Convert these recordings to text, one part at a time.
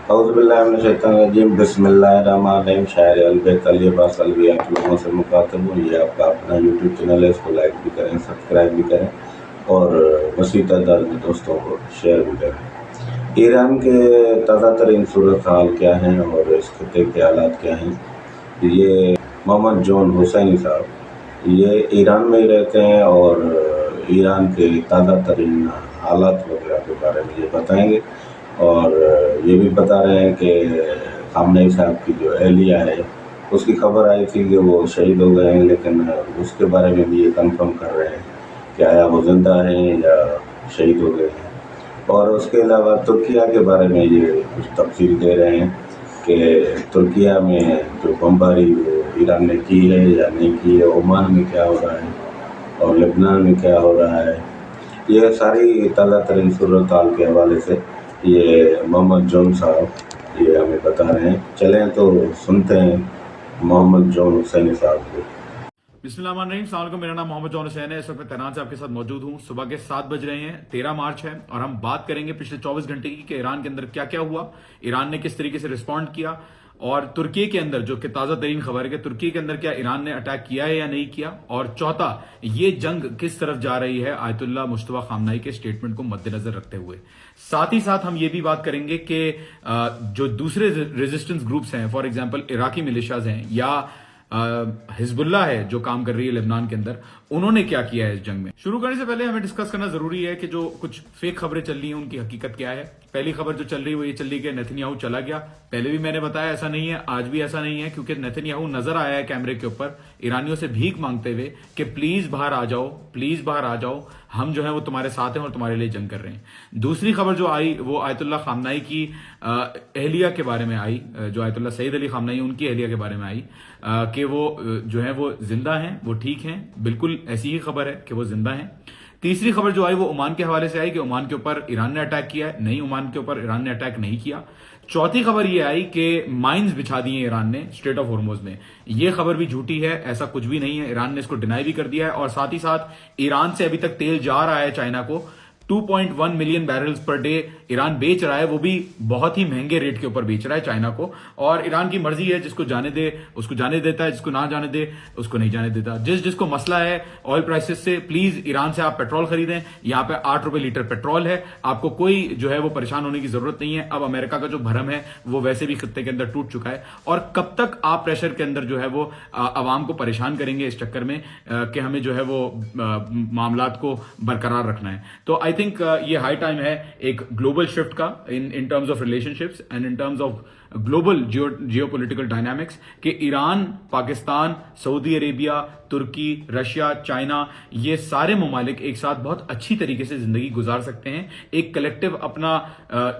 औज़ुबिल्लाहिमिनश्शैतानिर्रजीम बिस्मिल्लाहिर्रहमानिर्रहीम। शायर अलबैत अलियबास अलवी आप लोगों से मुखातब हूँ। ये आपका अपना यूट्यूब चैनल है, इसको लाइक भी करें, सब्सक्राइब भी करें और वसी तादाद में दोस्तों को शेयर भी करें। ईरान के ताज़ा तरीन सूरत हाल क्या हैं और इस खित्ते के हालात क्या हैं, ये मोहम्मद जॉन हुसैनी साहब ये ईरान में ही रहते हैं और ईरान के ताज़ा तरीन हालात वगैरह के बारे में ये बताएंगे। और ये भी बता रहे हैं कि खामनेई साहब की जो अहलिया है उसकी खबर आई थी कि वो शहीद हो गए हैं, लेकिन उसके बारे में भी ये कंफर्म कर रहे हैं कि आया वो ज़िंदा हैं या शहीद हो गए हैं। और उसके अलावा तुर्किया के बारे में ये कुछ तफसील दे रहे हैं कि तुर्किया में जो बमबारी ईरान ने की है या नहीं की है, ओमान में क्या हो रहा है और लेबनान में क्या हो रहा है। ये सारी ताज़ा तरीन सूरत हाल के हवाले से ये मोहम्मद जॉन साहब ये हमें बता रहे हैं। चलें तो सुनते हैं मोहम्मद जॉन हुसैनी साहब को। बिस्मिल्लाहिर्रहमानिर्रहीम। अस्सलाम वालेकुम। मेरा नाम मोहम्मद जॉन हुसैन है। इस वक्त मैं तैनात से आपके साथ मौजूद हूँ। सुबह के 7 बज रहे हैं, 13 मार्च है और हम बात करेंगे पिछले 24 घंटे की कि ईरान के अंदर क्या क्या हुआ, ईरान ने किस तरीके से रिस्पॉन्ड किया और तुर्की के अंदर जो कि ताजा तरीन खबर है कि तुर्की के अंदर क्या ईरान ने अटैक किया है या नहीं किया, और चौथा ये जंग किस तरफ जा रही है आयतुल्लाह मुश्तबा खामनाई के स्टेटमेंट को मद्देनजर रखते हुए। साथ ही साथ हम ये भी बात करेंगे कि जो दूसरे रेजिस्टेंस ग्रुप्स हैं, फॉर एग्जाम्पल इराकी मिलिशियाज हैं या हिजबुल्लाह है जो काम कर रही है लेबनान के अंदर, उन्होंने क्या किया है इस जंग में। शुरू करने से पहले हमें डिस्कस करना जरूरी है कि जो कुछ फेक खबरें चल रही हैं उनकी हकीकत क्या है। पहली खबर जो चल रही है वो ये चल रही है कि नेतन्याहू चला गया। पहले भी मैंने बताया ऐसा नहीं है, आज भी ऐसा नहीं है, क्योंकि नेतन्याहू नजर आया है कैमरे के ऊपर ईरानियों से भीख मांगते हुए कि प्लीज बाहर आ जाओ, प्लीज बाहर आ जाओ, हम जो है वो तुम्हारे साथ हैं और तुम्हारे लिए जंग कर रहे हैं। दूसरी खबर जो आई वो आयतुल्लाह खामनाई की अहलिया के बारे में आई, जो आयतुल्लाह सईद अली खामनाई उनकी अहलिया के बारे में आई कि वो जो है वो जिंदा हैं, वो ठीक हैं। बिल्कुल ऐसी ही खबर है कि वो जिंदा हैं। तीसरी खबर जो आई वो ओमान के हवाले से आई कि ओमान के ऊपर ईरान ने अटैक किया है। नहीं, ओमान के ऊपर ईरान ने अटैक नहीं किया। चौथी खबर ये आई कि माइंस बिछा दिए ईरान ने स्ट्रेट ऑफ हॉर्मुज में। ये खबर भी झूठी है, ऐसा कुछ भी नहीं है। ईरान ने इसको डिनाई भी कर दिया है और साथ ही साथ ईरान से अभी तक तेल जा रहा है चाइना को। 2.1 million barrels per day Iran बेच रहा है, वो भी बहुत ही महंगे रेट के ऊपर बेच रहा है चाइना को। और ईरान की मर्जी है, जिसको जाने दे उसको जाने देता है, जिसको ना जाने दे उसको नहीं जाने देता। जिसको मसला है ऑयल प्राइसेस से, प्लीज ईरान से आप पेट्रोल खरीदें। यहां पे 8 रुपए लीटर पेट्रोल है, आपको कोई जो है वो परेशान होने की जरूरत नहीं है। अब अमेरिका का जो भरम है वो वैसे भी खत्ते के अंदर टूट चुका है और कब तक आप प्रेशर के अंदर जो है वो आवाम को परेशान करेंगे इस चक्कर में कि हमें जो है वो मामलात को बरकरार रखना है। तो आई थिंक ये हाई टाइम है एक ग्लोबल शिफ्ट का in terms of relationships and in terms of global geopolitical dynamics कि ईरान, पाकिस्तान, सऊदी अरेबिया, तुर्की, रशिया, चाइना, ये सारे ममालिक एक साथ बहुत अच्छी तरीके से जिंदगी गुजार सकते हैं। एक कलेक्टिव अपना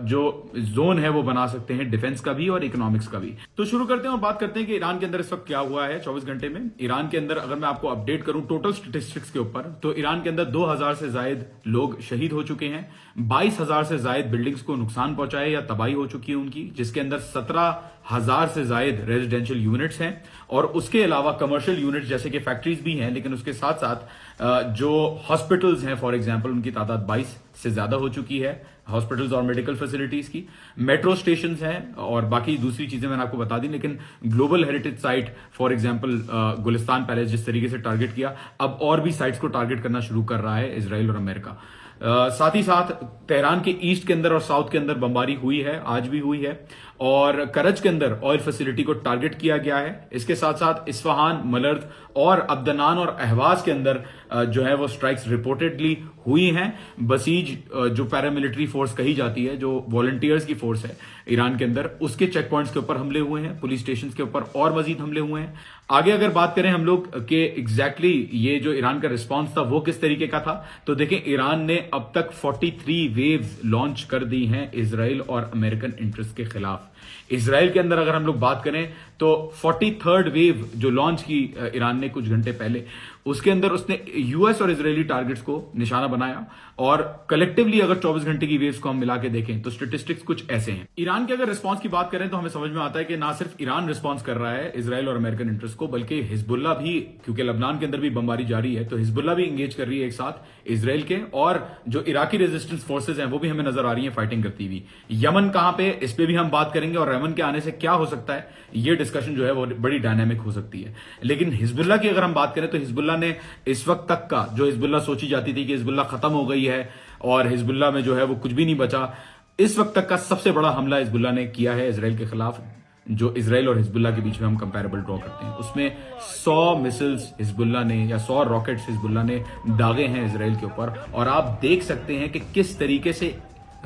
जो जोन है वो बना सकते हैं, डिफेंस का भी और इकोनॉमिक्स का भी। तो शुरू करते हैं और बात करते हैं कि ईरान के अंदर इस वक्त क्या हुआ है 24 घंटे में। ईरान के अंदर अगर मैं आपको अपडेट करूं टोटल स्टेटिस्टिक्स के ऊपर, तो ईरान के अंदर 2000 से जायद लोग शहीद हो चुके हैं, 22,000 से जायद बिल्डिंग्स को नुकसान पहुंचाए या तबाही हो चुकी है उनकी, जिसके अंदर 17,000 से जायद रेजिडेंशियल यूनिट्स हैं और उसके अलावा कमर्शियल यूनिट्स जैसे कि फैक्ट्रीज भी हैं, लेकिन उसके साथ साथ जो हॉस्पिटल्स हैं फॉर एग्जांपल उनकी तादाद 22 से ज्यादा हो चुकी है, हॉस्पिटल्स और मेडिकल फैसिलिटीज की। मेट्रो स्टेशन हैं और बाकी दूसरी चीजें मैंने आपको बता दी। लेकिन global heritage site for example Gulistan palace जिस तरीके से टारगेट किया, अब और भी साइट्स को टारगेट करना शुरू कर रहा है इजराइल और अमेरिका। साथ ही साथ तेहरान के ईस्ट के अंदर और साउथ के अंदर बमबारी हुई है, आज भी हुई है, और करज के अंदर ऑयल फैसिलिटी को टारगेट किया गया है। इसके साथ साथ इस्फहान, मलर्द और अब्दनान और अहवाज के अंदर जो है वो स्ट्राइक्स रिपोर्टेडली हुई हैं। बसीज जो पैरामिलिट्री फोर्स कही जाती है, जो वॉलंटियर्स की फोर्स है ईरान के अंदर, उसके चेक पॉइंट्स के ऊपर हमले हुए हैं, पुलिस स्टेशन के ऊपर और मजीद हमले हुए हैं। आगे अगर बात करें हम लोग कि एग्जैक्टली ये जो ईरान का रिस्पॉन्स था वो किस तरीके का था, तो देखें ईरान ने अब तक 43 वेव्स लॉन्च कर दी हैं इजराइल और अमेरिकन इंटरेस्ट के खिलाफ। इजराइल के अंदर अगर हम लोग बात करें तो 43rd वेव जो लॉन्च की ईरान ने कुछ घंटे पहले, उसके अंदर उसने यूएस और इजरायली टारगेट्स को निशाना बनाया और कलेक्टिवली अगर 24 घंटे की वेव्स को हम मिला के देखें तो स्टेटिस्टिक्स कुछ ऐसे हैं। ईरान के अगर रिस्पांस की बात करें तो हमें समझ में आता है कि ना सिर्फ ईरान रिस्पांस कर रहा है इजराइल और अमेरिकन इंटरेस्ट को, बल्कि हिजबुल्ला भी, क्योंकि लबनान के अंदर भी बमबारी जारी है, तो हिजबुल्ला भी एंगेज कर रही है एक साथ इजराइल के, और जो इराकी रेजिस्टेंस फोर्सेज हैं वो भी हमें नजर आ रही है फाइटिंग करती हुई। यमन कहां पे, इस पे भी हम बात करेंगे, और यमन के आने से क्या हो सकता है, ये डिस्कशन जो है वो बड़ी डायनामिक हो सकती है। लेकिन हिजबुल्ला की अगर हम बात करें तो हिजबुल्ला ने इस वक्त तक का, जो हिजबुल्ला सोची जाती थी कि हिजबुल्ला खत्म हो गई है और हिजबुल्ला में जो है वो कुछ भी नहीं बचा, इस वक्त तक का सबसे बड़ा हमला हिजबुल्ला ने किया है इजराइल के खिलाफ, जो इजराइल और हिजबुल्ला के बीच में हम कंपैरेबल ड्रॉ करते हैं। उसमें 100 मिसाइल्स हिजबुल्ला ने या 100 रॉकेट्स हिजबुल्ला ने दागे हैं इजराइल के ऊपर, और आप देख सकते हैं कि किस तरीके से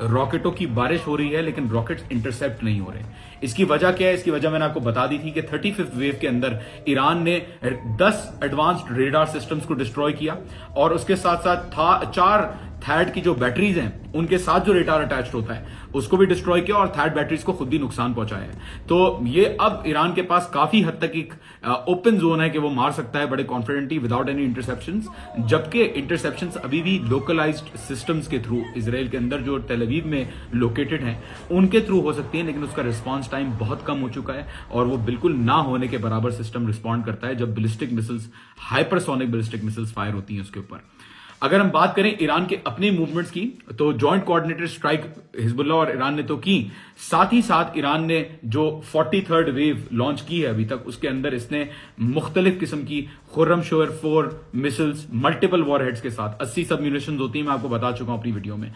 रॉकेटों की बारिश हो रही है लेकिन रॉकेट्स इंटरसेप्ट नहीं हो रहे। इसकी वजह क्या है? इसकी वजह मैंने आपको बता दी थी कि 35th वेव के अंदर ईरान ने 10 एडवांस्ड रेडार सिस्टम्स को डिस्ट्रॉय किया, और उसके साथ साथ 4 थैड की जो बैटरीज हैं उनके साथ जो रेडार अटैच्ड होता है उसको भी डिस्ट्रॉय किया, और थैड बैटरीज को खुद भी नुकसान पहुंचाया है। तो ये अब ईरान के पास काफी हद तक एक ओपन जोन है कि वो मार सकता है बड़े कॉन्फिडेंटली विदाउट एनी इंटरसेप्शंस, जबकि इंटरसेप्शंस अभी भी लोकलाइज्ड सिस्टम्स के थ्रू इजराइल के अंदर जो टेल अवीव में लोकेटेड हैं उनके थ्रू हो सकती है, लेकिन उसका रिस्पॉन्स टाइम बहुत कम हो चुका है और वो बिल्कुल ना होने के बराबर सिस्टम रिस्पॉन्ड करता है जब ballistic missiles, hypersonic ballistic missiles fire होती हैं उसके ऊपर। अगर हम बात करें ईरान के अपने मूवमेंट्स की, तो जॉइंट कोऑर्डिनेटेड स्ट्राइक हिजबुल्ला और ईरान ने तो की, साथ ही साथ ईरान ने जो 43rd वेव लॉन्च की है अभी तक, उसके अंदर इसने मुख्तलिफ किस्म की खुर्रमशोर 4 मिसाइल्स, मल्टीपल वॉरहेड्स के साथ 80 सब म्यूनिशंस होती हैं, मैं आपको बता चुका हूं अपनी वीडियो में,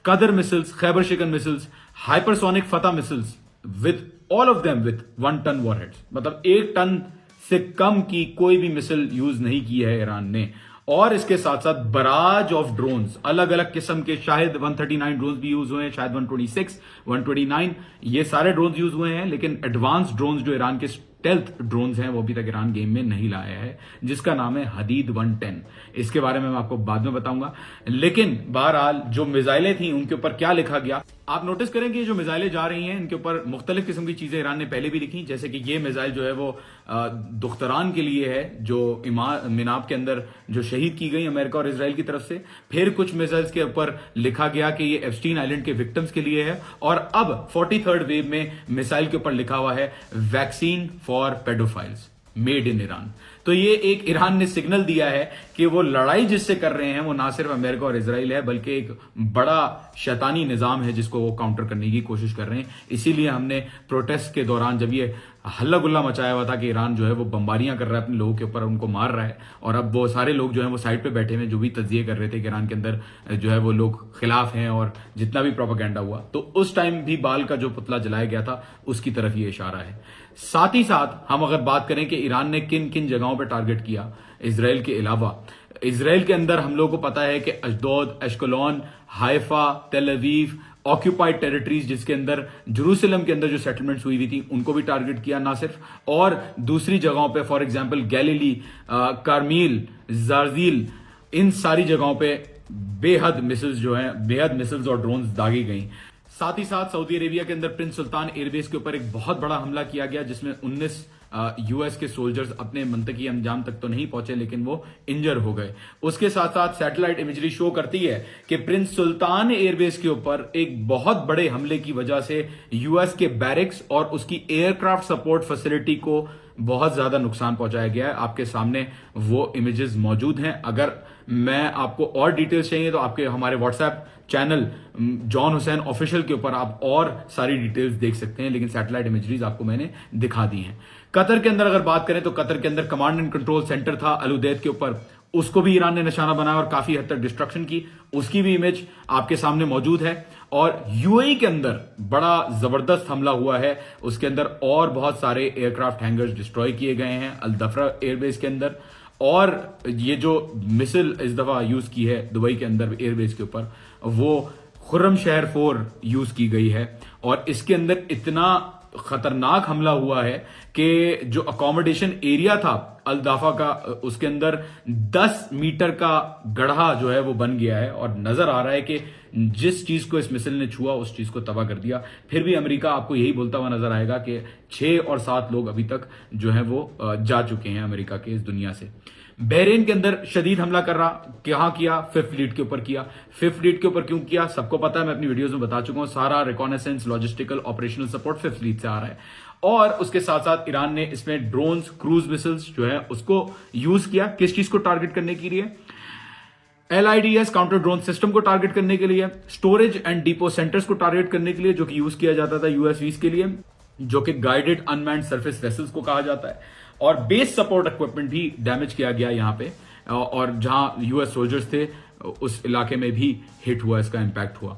कदर missiles, Kheibar Shekan missiles, hypersonic Fattah missiles, with all of them with 1 ton warheads, मतलब 1 टन से कम की कोई भी मिसाइल यूज नहीं की है ईरान ने। और इसके साथ साथ बराज ऑफ ड्रोन्स, अलग अलग किस्म के, शायद 139 ड्रोन्स भी यूज हुए हैं, शायद 126, 129, ये सारे ड्रोन्स यूज हुए हैं, लेकिन एडवांस ड्रोन्स जो ईरान के स्टेल्थ ड्रोन्स हैं वो अभी तक ईरान गेम में नहीं लाया है, जिसका नाम है हदीद 110। इसके बारे में मैं आपको बाद में बताऊंगा। लेकिन बहरहाल जो मिसाइलें थी उनके ऊपर क्या लिखा गया, आप नोटिस करेंगे जो मिसाइलें जा रही हैं इनके ऊपर मुख्तलिफ किस्म की चीजें ईरान ने पहले भी लिखी, जैसे कि ये मिसाइल जो है वो दुख्तरान के लिए है, जो मिनाब के अंदर जो शहीद की गई अमेरिका और इजराइल की तरफ से। फिर कुछ मिसाइल्स के ऊपर लिखा गया कि ये एप्स्टीन आइलैंड के विक्टिम्स के लिए है, और अब 43rd वेव में मिसाइल के ऊपर लिखा हुआ है vaccine for paedophiles made in Iran. तो ये एक ईरान ने सिग्नल दिया है कि वो लड़ाई जिससे कर रहे हैं वो ना सिर्फ अमेरिका और इजराइल है, बल्कि एक बड़ा शैतानी निजाम है जिसको वो काउंटर करने की कोशिश कर रहे हैं। इसीलिए हमने प्रोटेस्ट के दौरान जब ये हल्ला गुल्ला मचाया हुआ था कि ईरान जो है वो बमबारियां कर रहा है अपने लोगों के ऊपर, उनको मार रहा है, और अब वो सारे लोग जो है वो साइड पे बैठे हुए जो भी तज्जिए कर रहे थे कि ईरान के अंदर जो है वो लोग खिलाफ हैं और जितना भी प्रोपेगेंडा हुआ, तो उस टाइम भी बाल का जो पुतला जलाया गया था उसकी तरफ ये इशारा है। साथ ही साथ हम अगर बात करें कि ईरान ने किन किन जगहों पर टारगेट किया इजराइल के अलावा, इजराइल के अंदर हम लोगों को पता है कि अशदोद, एश्कलोन, हाइफा, तेल अवीव, ऑक्यूपाइड टेरिटरीज जिसके अंदर जेरूसलम के अंदर जो सेटलमेंट्स हुई थी उनको भी टारगेट किया ना सिर्फ, और दूसरी जगहों पे फॉर एग्जांपल गैलीली, कारमील, जार्जील, इन सारी जगहों पे बेहद मिसाइल्स और ड्रोन्स दागी गई। साथ ही साथ सऊदी अरेबिया के अंदर प्रिंस सुल्तान एयरबेस के ऊपर एक बहुत बड़ा हमला किया गया जिसमें 19 यूएस के सोल्जर्स अपने मंतकी अंजाम तक तो नहीं पहुंचे लेकिन वो इंजर हो गए। उसके साथ साथ सैटेलाइट इमेजरी शो करती है कि प्रिंस सुल्तान एयरबेस के ऊपर एक बहुत बड़े हमले की वजह से यूएस के बैरिक्स और उसकी एयरक्राफ्ट सपोर्ट फैसिलिटी को बहुत ज्यादा नुकसान पहुंचाया गया है। आपके सामने वो इमेजेस मौजूद हैं। अगर मैं आपको और डिटेल्स चाहिए तो आपके हमारे WhatsApp channel John Hussain official के ऊपर आप और सारी डिटेल्स देख सकते हैं, लेकिन सैटेलाइट इमेजरीज आपको मैंने दिखा दी हैं। कतर के अंदर अगर बात करें तो कतर के अंदर कमांड एंड कंट्रोल सेंटर था अलुदैद के ऊपर, उसको भी ईरान ने निशाना बनाया और काफी हद तक डिस्ट्रक्शन की, उसकी भी इमेज आपके सामने मौजूद है। और यूएई के अंदर बड़ा जबरदस्त हमला हुआ है, उसके अंदर और बहुत सारे एयरक्राफ्ट हैंगर्स डिस्ट्रॉय किए गए हैं अल-दफरा एयरबेस के अंदर, और ये जो मिसाइल इस दफा यूज की है दुबई के अंदर एयरबेस के ऊपर वो खुर्रमशहर 4 यूज की गई है। और इसके अंदर इतना खतरनाक हमला हुआ है कि जो अकोमोडेशन एरिया था अल-दफा का, उसके अंदर 10 मीटर का गड्ढा जो है वो बन गया है, और नजर आ रहा है कि जिस चीज को इस मिसाइल ने छुआ उस चीज को तबाह कर दिया। फिर भी अमेरिका आपको यही बोलता हुआ नजर आएगा कि 6 और 7 लोग अभी तक जो है वो जा चुके हैं अमेरिका के इस दुनिया से। बहरेन के अंदर शदीद हमला कर रहा, कहां किया? फिफ्थ फ्लीट के ऊपर किया। फिफ्थ फ्लीट के ऊपर क्यों किया? सबको पता है, मैं अपनी वीडियोस में बता चुका हूं। सारा reconnaissance, logistical, operational support fifth fleet से आ रहा है। और उसके साथ साथ ईरान ने इसमें ड्रोन्स, क्रूज मिसाइल्स जो है उसको यूज किया। किस चीज को टारगेट करने के लिए? LIDS काउंटर ड्रोन सिस्टम को टारगेट करने के लिए, स्टोरेज एंड डिपो सेंटर्स को टारगेट करने के लिए, जो कि यूज किया जाता था USVs के लिए, जो कि गाइडेड अनमैन्ड सरफेस वेसल्स को कहा जाता है। और बेस सपोर्ट इक्विपमेंट भी डैमेज किया गया यहां पे, और जहां US सोल्जर्स थे उस इलाके में भी हिट हुआ, इसका इंपैक्ट हुआ।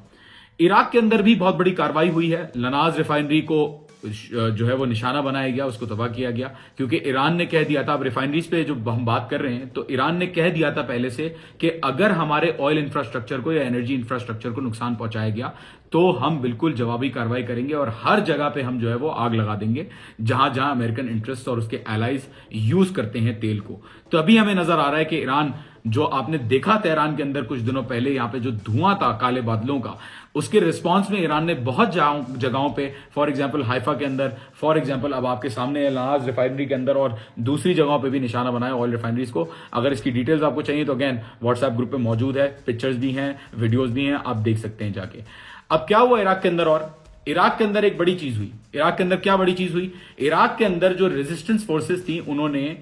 इराक के अंदर भी बहुत बड़ी कार्रवाई हुई है। लनाज रिफाइनरी को जो है वो निशाना बनाया गया, उसको तबाह किया गया, क्योंकि ईरान ने कह दिया था, अब रिफाइनरीज पे जो हम बात कर रहे हैं, तो ईरान ने कह दिया था पहले से कि अगर हमारे ऑयल इंफ्रास्ट्रक्चर को या एनर्जी इंफ्रास्ट्रक्चर को नुकसान पहुंचाया गया तो हम बिल्कुल जवाबी कार्रवाई करेंगे और हर जगह पे हम जो है वो आग लगा देंगे जहां जहां अमेरिकन इंटरेस्ट और उसके एलाइज यूज करते हैं तेल को। तो अभी हमें नजर आ रहा है कि ईरान, जो आपने देखा तेहरान के अंदर कुछ दिनों पहले यहां पे जो धुआं था काले बादलों का, उसके रिस्पांस में ईरान ने बहुत जगहों पे, फॉर एग्जांपल हाइफा के अंदर, फॉर एग्जांपल अब आपके सामने लनाज रिफाइनरी के अंदर और दूसरी जगहों पे भी निशाना बनाया ऑयल रिफाइनरीज को। अगर इसकी डिटेल्स आपको चाहिए तो अगेन व्हाट्सएप ग्रुप पे मौजूद है, पिक्चर्स भी हैं, वीडियोज भी हैं, आप देख सकते हैं जाके। अब क्या हुआ इराक के अंदर? और इराक के अंदर एक बड़ी चीज हुई। इराक के अंदर क्या बड़ी चीज हुई? इराक के अंदर जो रेजिस्टेंस फोर्सेस थी उन्होंने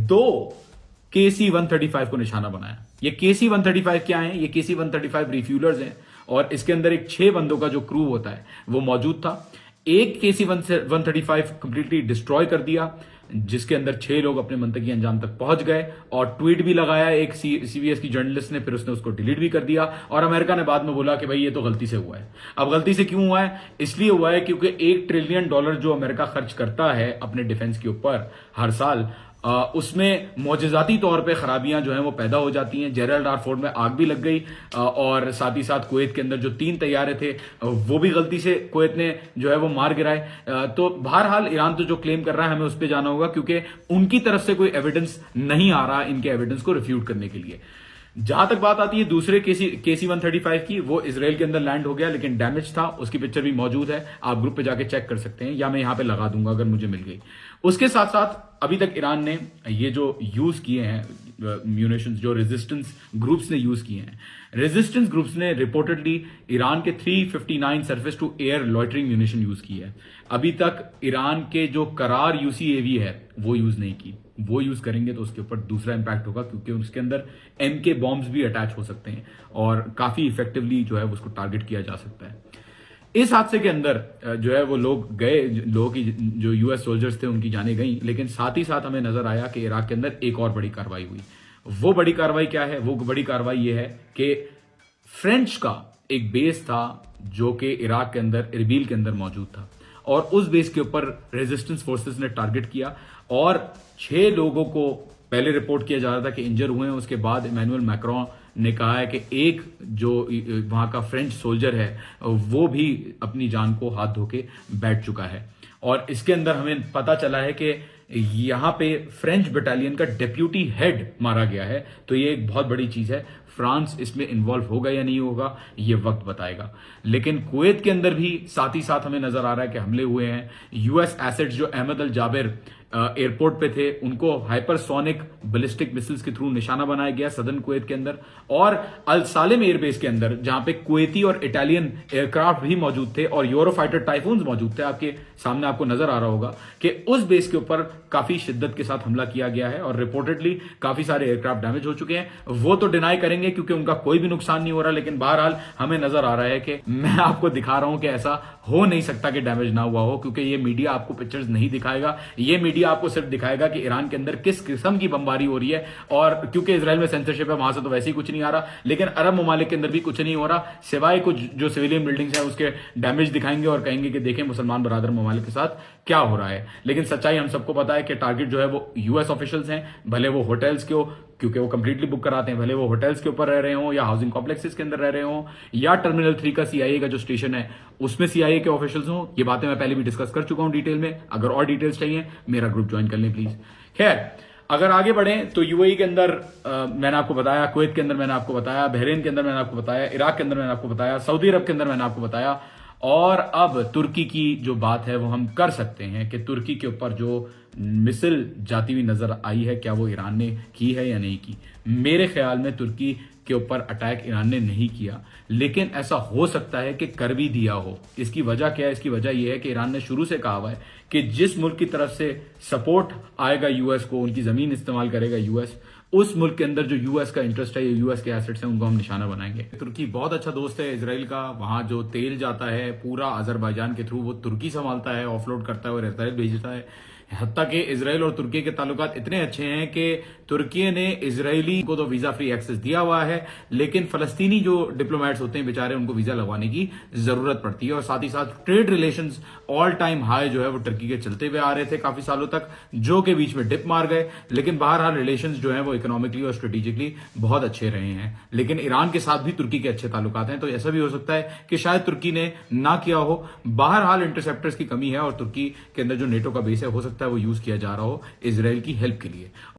2 KC-135 को निशाना बनाया। ये KC-135 क्या है? ये KC-135 रिफ्यूलर्स हैं और इसके अंदर एक 6 बंदों का जो क्रू होता है वो मौजूद था। एक KC-135 कंप्लीटली डिस्ट्रॉय कर दिया, जिसके अंदर 6 लोग अपने मंतकी अंजाम तक पहुंच गए, और ट्वीट भी लगाया एक CBS की जर्नलिस्ट ने, फिर उसने उसको डिलीट भी कर दिया। और अमेरिका ने बाद में बोला कि भाई ये तो गलती से हुआ है। अब गलती से क्यों हुआ है? इसलिए हुआ है क्योंकि $1 ट्रिलियन जो अमेरिका खर्च करता है अपने डिफेंस के ऊपर हर साल, उसमें मौजज़ाती तौर पे खराबियां जो हैं वो पैदा हो जाती हैं। जेरल्ड आर फोर्ड में आग भी लग गई, और साथ ही साथ कुवैत के अंदर जो 3 तैयारे थे वो भी गलती से कुवैत ने जो है वो मार गिराए। तो बहरहाल ईरान तो जो क्लेम कर रहा है हमें उस पर जाना होगा, क्योंकि उनकी तरफ से कोई एविडेंस नहीं आ रहा इनके एविडेंस को रिफ्यूट करने के लिए। जहां तक बात आती है दूसरे KC-135 की, वो इसराइल के अंदर लैंड हो गया लेकिन डैमेज था, उसकी पिक्चर भी मौजूद है, आप ग्रुप पे जाके चेक कर सकते हैं, या मैं यहां पे लगा दूंगा अगर मुझे मिल गई। उसके साथ साथ अभी तक ईरान ने ये जो यूज किए हैं म्यूनिशंस, जो रेजिस्टेंस ग्रुप्स ने यूज किए हैं, रेजिस्टेंस ग्रुप्स ने रिपोर्टेडली ईरान के 359 surface to air loitering munition use की है। अभी तक ईरान के जो करार UCAV है वो यूज नहीं की। वो यूज करेंगे तो उसके ऊपर दूसरा इंपैक्ट होगा, क्योंकि उसके अंदर MK बॉम्ब्स भी अटैच हो सकते हैं और काफी इफेक्टिवली जो है उसको टारगेट किया जा सकता है। इस हादसे के अंदर जो है वो लोग गए, लोगों की जो US सोल्जर्स थे उनकी जाने गई, लेकिन साथ ही साथ हमें नजर आया कि इराक के अंदर एक और बड़ी कार्रवाई हुई। वो बड़ी कार्रवाई क्या है? वो बड़ी कार्रवाई ये है कि फ्रेंच का एक बेस था जो कि इराक के अंदर इरबिल के अंदर मौजूद था, और उस बेस के ऊपर रेजिस्टेंस फोर्सेस ने टारगेट किया और 6 लोगों को पहले रिपोर्ट किया जा रहा था कि इंजर हुए हैं। उसके बाद इमैनुअल मैक्रोन ने कहा है कि एक जो वहां का फ्रेंच सोल्जर है वो भी अपनी जान को हाथ धो के बैठ चुका है। और इसके अंदर हमें पता चला है कि यहां पे फ्रेंच बटालियन का डेप्यूटी हेड मारा गया है। तो ये एक बहुत बड़ी चीज है। फ्रांस इसमें इन्वॉल्व होगा या नहीं होगा ये वक्त बताएगा। लेकिन कुवैत के अंदर भी साथ ही साथ हमें नजर आ रहा है कि हमले हुए हैं। US एसेट्स जो अहमद अल जाबिर एयरपोर्ट पे थे उनको हाइपरसोनिक बैलिस्टिक मिसाइल्स के थ्रू निशाना बनाया गया सदर्न कुवैत के अंदर, और अल सालिम एयरबेस के अंदर जहां पे कुवैती और इटालियन एयरक्राफ्ट भी मौजूद थे और यूरोफाइटर टाइफून्स मौजूद थे। आपके सामने आपको नजर आ रहा होगा कि उस बेस के ऊपर काफी शिद्दत के साथ हमला किया गया है और रिपोर्टेडली काफी सारे एयरक्राफ्ट डैमेज हो चुके हैं। वो तो डिनाई करेंगे क्योंकि उनका कोई भी नुकसान नहीं हो रहा, लेकिन बहरहाल हमें नजर आ रहा है कि मैं आपको दिखा रहा हूं कि ऐसा हो नहीं सकता कि डैमेज ना हुआ हो, क्योंकि ये मीडिया आपको पिक्चर्स नहीं दिखाएगा। ये मीडिया आपको सिर्फ दिखाएगा कि ईरान के अंदर किस किस्म की बमबारी हो रही है, और क्योंकि इजराइल में सेंसरशिप है वहां से तो वैसे ही कुछ नहीं आ रहा, लेकिन अरब ममालिक के अंदर भी कुछ नहीं हो रहा सिवाय कुछ जो सिविलियन बिल्डिंग्स हैं उसके डैमेज दिखाएंगे और कहेंगे कि देखें मुसलमान बरादर ममालिक के साथ क्या हो रहा है। लेकिन सच्चाई हम सबको पता है कि टारगेट जो है वो US ऑफिशियल्स हैं, भले वो होटल्स के हो क्योंकि वो कंप्लीटली बुक कराते हैं, भले वो होटल्स के ऊपर रह रहे हो या हाउसिंग कॉम्प्लेक्सेस के अंदर रह रहे हो या टर्मिनल 3 का CIA का जो स्टेशन है उसमें CIA के ऑफिशियल्स हो। ये बातें मैं पहले भी डिस्कस कर चुका हूं डिटेल में। अगर और डिटेल्स चाहिए मेरा ग्रुप ज्वाइन कर लें प्लीज। खैर, अगर आगे बढ़े तो UAE के अंदर मैंने आपको बताया, कुवैत के अंदर मैंने आपको बताया, बहरीन के अंदर मैंने आपको बताया, इराक के अंदर मैंने आपको बताया, सऊदी अरब के अंदर मैंने आपको बताया, और अब तुर्की की जो बात है वो हम कर सकते हैं कि तुर्की के ऊपर जो मिसाइल जाती हुई नजर आई है, क्या वो ईरान ने की है या नहीं की। मेरे ख्याल में तुर्की के ऊपर अटैक ईरान ने नहीं किया, लेकिन ऐसा हो सकता है कि कर भी दिया हो। इसकी वजह क्या है? इसकी वजह यह है कि ईरान ने शुरू से कहा हुआ है कि जिस मुल्क की तरफ से सपोर्ट आएगा यूएस को, उनकी जमीन इस्तेमाल करेगा यूएस, उस मुल्क के अंदर जो यूएस का इंटरेस्ट है या यूएस के एसेट्स हैं उनको हम निशाना बनाएंगे। तुर्की बहुत अच्छा दोस्त है इसराइल का। वहां जो तेल जाता है पूरा अजरबैजान के थ्रू वो तुर्की संभालता है, ऑफलोड करता है और इसराइल भेजता है। हत्ता कि इसराइल और तुर्की के ताल्लुकात इतने अच्छे हैं कि तुर्की ने इसराइली को तो वीजा फ्री एक्सेस दिया हुआ है, लेकिन फलस्तीनी जो डिप्लोमेट्स होते हैं बेचारे, उनको वीजा लगवाने की जरूरत पड़ती है। और साथ ही साथ trade relations all time high जो है वो तुर्की के चलते हुए आ रहे थे काफी सालों तक, जो के बीच में डिप मार गए। लेकिन बहरहाल रिलेशंस जो है वो इकोनॉमिकली और स्ट्रेटेजिकली बहुत अच्छे रहे हैं। लेकिन ईरान के साथ भी तुर्की के अच्छे ताल्लुकात हैं, तो ऐसा भी हो सकता है कि शायद तुर्की ने ना किया हो। बहरहाल इंटरसेप्टर्स की कमी है और तुर्की के अंदर जो नेटो का बेस है हो सकता है वो यूज किया जा रहा हो इसराइल की हेल्प के लिए।